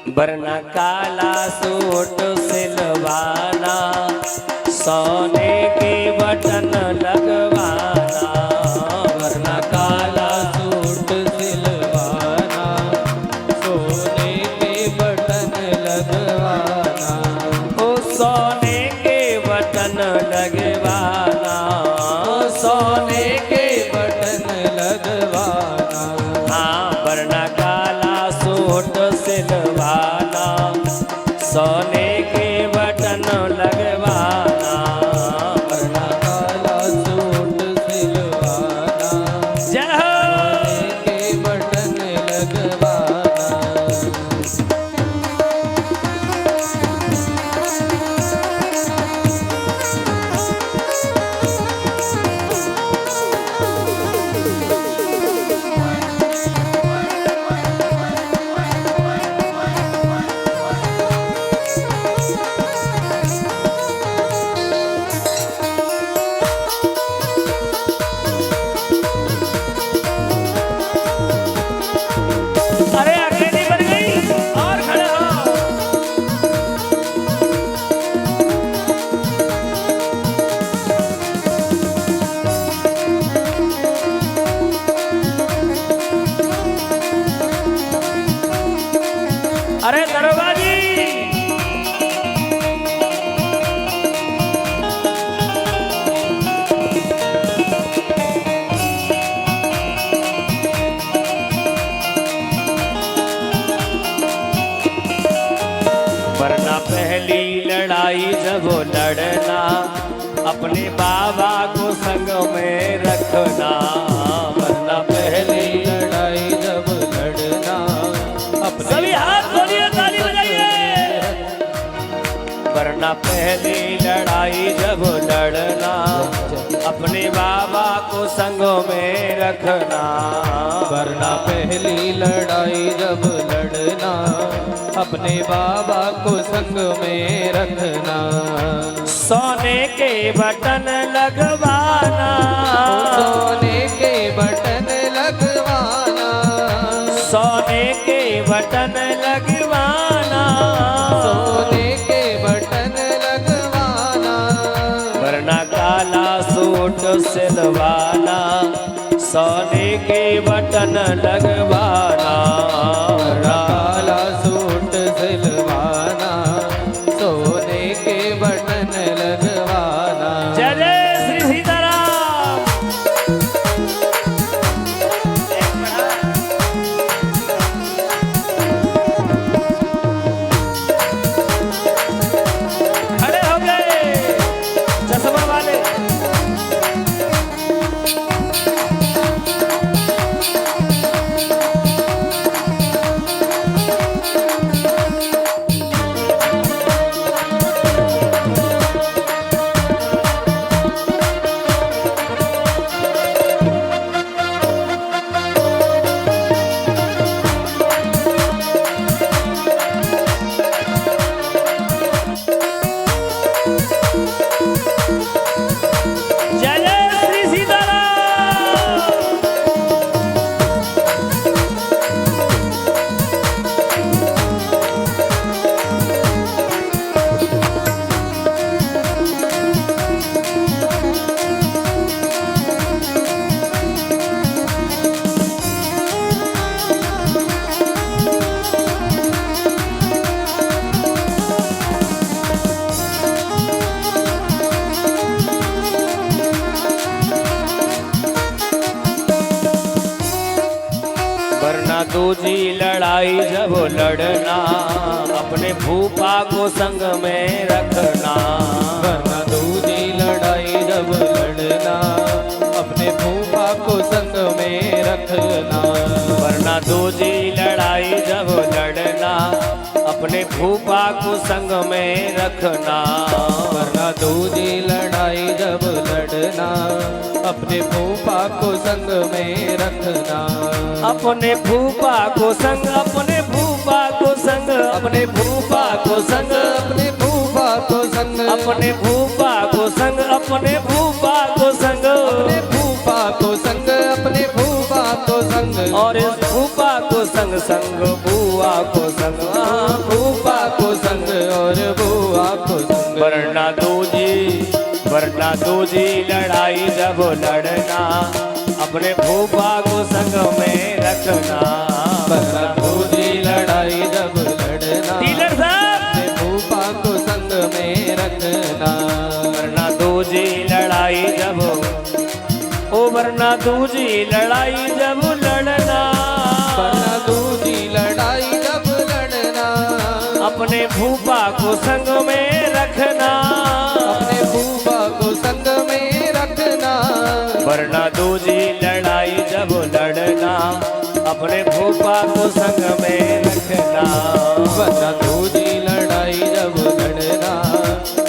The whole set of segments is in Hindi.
वरना काला सूट सिलवाना, सोने के बटन लगवाना। वरना काला सूट सिलवाना, सोने के बटन लगवाना। ओ सोने के बटन लगवाना, सोने के बटन लगवाना। हाँ वरना काला सूट सिलवाना, सोने के बटन लगवाना। वरना काला सूट सिलवाना, जय हो। सोने के बटन लगवाना। अरे अकेली बन गई और खड़े हो। अरे दरोगा जी, वरना पहली लड़ाई जब लड़ना, अपने बाबा को संग में रखना। वरना पहली लड़ाई जब लड़ना, अपने सभी हाथ खोलिए, ताली बजाइए। वरना पहली लड़ाई जब लड़ना, अपने बाबा को संगों में रखना। वरना पहली लड़ाई जब लड़ना, अपने बाबा को संग में रखना। सोने के बटन लगवाना, सोने के बटन लगवाना। सोने के बटन लगवाना। सोने के बटन लगवाना। वरना काला सूट सिलवाना, सोने के बटन लगवाना। काला सूट सिलवाना, सोने के बटन लगवाना। जय जय श्री सीताराम। खड़े हो गए चश्मा वाले। जय जय श्री सीताराम। वरना दूजी लड़ाई जब लड़ना, अपने भूपा को संग में रखना। वरना दूजी लड़ाई जब लड़ना, अपने भूपा को संग में रखना। वरना दूजी लड़ाई जब लड़ना, अपने भूपा को संग में रखना। वरना दूजी लड़ाई जब लड़ना, अपने भूपा को संग में रखना। अपने भूपा को संग, अपने भूपा को संग, अपने भूपा को संग, अपने भूपा को संग, अपने भूपा को संग, अपने भूपा को संग, अपने भूपा को संग, अपने भूपा को संग। और इस भूपा को संग संग बुआ को संग। वरना दूजी लड़ाई जब लड़ना अपने फूफा को संग में रखना। वरना दूजी लड़ाई जब लड़ना डीलर साहब अपने फूफा को संग में रखना। वरना दूजी लड़ाई जब वरना दूजी लड़ाई जब लड़ना वरना दूजी लड़ाई जब लड़ना अपने फूफा को संग में रखना। अपने फूफा को संग में रखना। वरना दूजी लड़ाई जब लड़ना अपने फूफा को संग में रखना। वरना दूजी लड़ाई जब लड़ना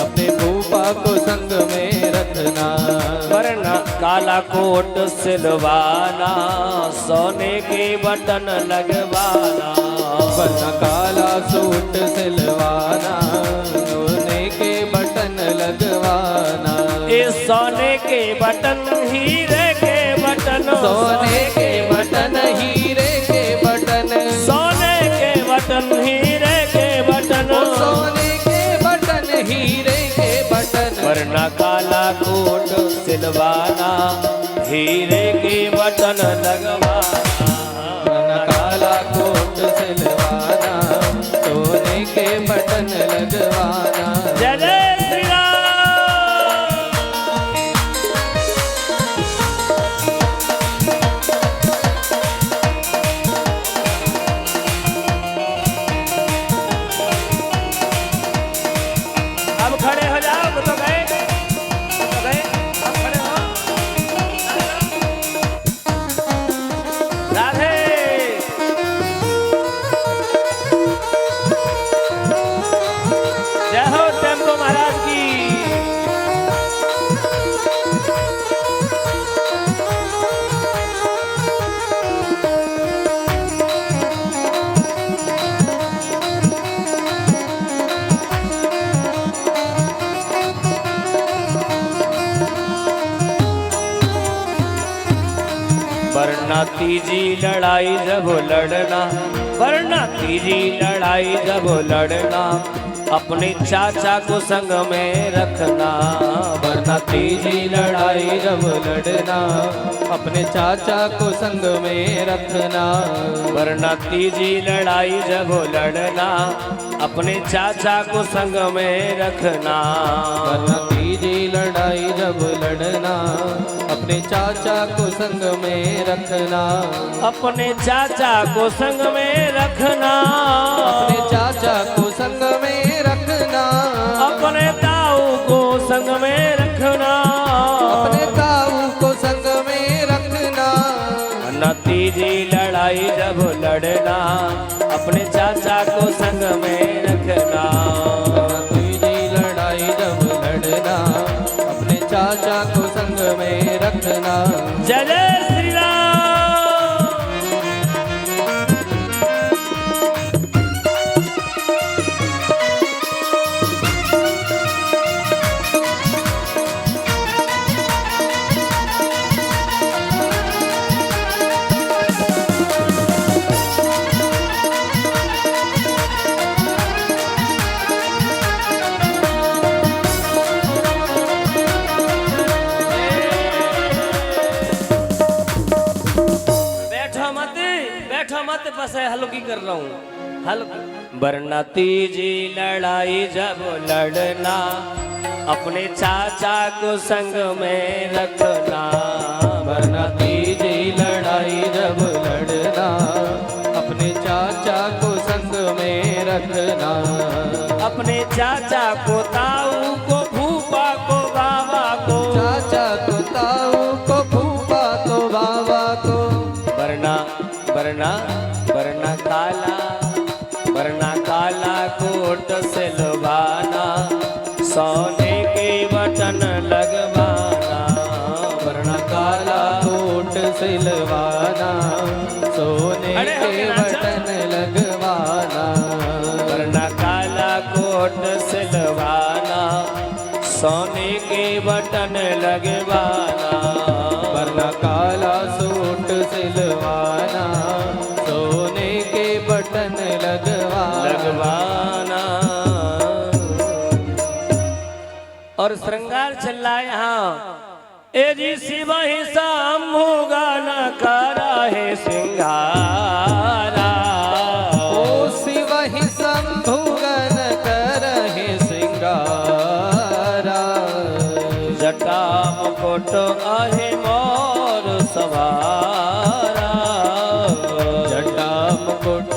अपने फूफा को संग में रखना। वरना काला कोट सिलवाना सोने के बटन लगवाना। वरना काला सूट सिलवाना सोने के बटन लगवाना। इस सोने के बटन हीरे के बटन सोने के बटन हीरे के बटन सोने के बटन हीरे के बटन सोने के बटन हीरे के बटन। वरना काला कोट सिलवाना हीरे के बटन लगवाना। वरना काला कोट सिलवाना सोने के बटन लगवाना। जय जय श्री राम। अब खड़े हो जाओ तो गए अब खड़े हो। राधे जय हो टेम्पो महाराज की। वरना तीजी लड़ाई जब लड़ना वरना तीजी लड़ाई जब लड़ना अपने चाचा को संग में रखना। वरना तीजी लड़ाई जब लड़ना अपने चाचा को संग में रखना। वरना तीजी लड़ाई जब लड़ना अपने चाचा को संग में रखना। वरना तीजी लड़ाई जब लड़ना अपने चाचा को संग में रखना। अपने चाचा को संग में रखना। अपने चाचा को संग में रखना। अपने ताऊ को संग में रखना। अपने ताऊ को संग में रखना। वरना तीजी लड़ाई जब लड़ना अपने चाचा को संग में रखना। वरना तीजी लड़ाई जब लड़ना अपने चाचा को संग में रखना। जय जय श्री राम। बैठो मत बस हल्की कर रहा हूँ हल्की। वरना तीजी लड़ाई जब लड़ना अपने चाचा को संग में रखना। वरना तीजी लड़ाई जब लड़ना अपने चाचा को संग में रखना। अपने चाचा को ताऊ को फूफा को बाबा को चाचा को ताऊ को फूफा को बाबा को। वरना वरना वरना काला कोट सिलवाना सोने के बटन लगवाना। वरना काला कोट सिलवाना सोने के बटन लगवाना। वरना काला कोट सिलवाना सोने के बटन लगवाना। वरना काला सूट सिलवाना सोने के बटन लगवाना। और श्रृंगार चल रहा है यहाँ। ए जी शिव ही शंभु गाना करा है सिंगारा। ओ शिव ही शंभु गण करहि सिंगारा। जटा मुकुट आहे मोर सवारा। जटा मुकुट